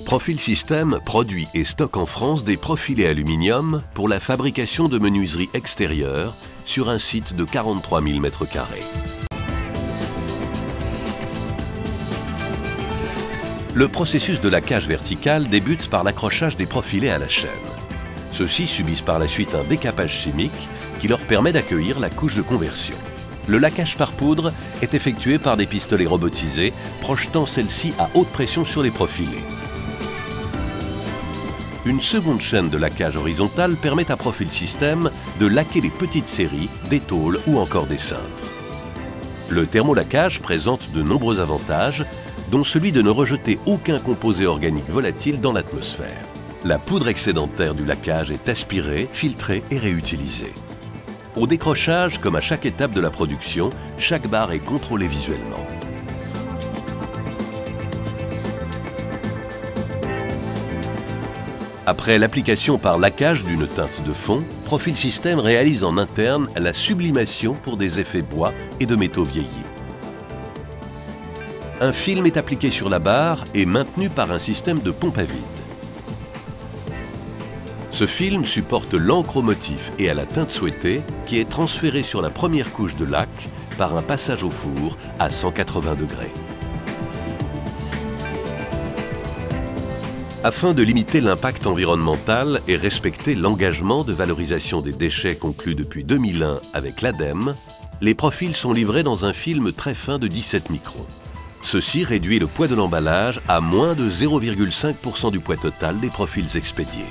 Profil System produit et stocke en France des profilés aluminium pour la fabrication de menuiseries extérieures sur un site de 43 000 m². Le processus de laquage vertical débute par l'accrochage des profilés à la chaîne. Ceux-ci subissent par la suite un décapage chimique qui leur permet d'accueillir la couche de conversion. Le laquage par poudre est effectué par des pistolets robotisés projetant celle-ci à haute pression sur les profilés. Une seconde chaîne de laquage horizontale permet à Profil System de laquer les petites séries, des tôles ou encore des cintres. Le thermolaquage présente de nombreux avantages, dont celui de ne rejeter aucun composé organique volatile dans l'atmosphère. La poudre excédentaire du laquage est aspirée, filtrée et réutilisée. Au décrochage, comme à chaque étape de la production, chaque barre est contrôlée visuellement. Après l'application par laquage d'une teinte de fond, Profil System réalise en interne la sublimation pour des effets bois et de métaux vieillis. Un film est appliqué sur la barre et maintenu par un système de pompe à vide. Ce film supporte l'encre au motif et à la teinte souhaitée qui est transférée sur la première couche de laque par un passage au four à 180 degrés. Afin de limiter l'impact environnemental et respecter l'engagement de valorisation des déchets conclu depuis 2001 avec l'ADEME, les profils sont livrés dans un film très fin de 17 microns. Ceci réduit le poids de l'emballage à moins de 0,5% du poids total des profils expédiés.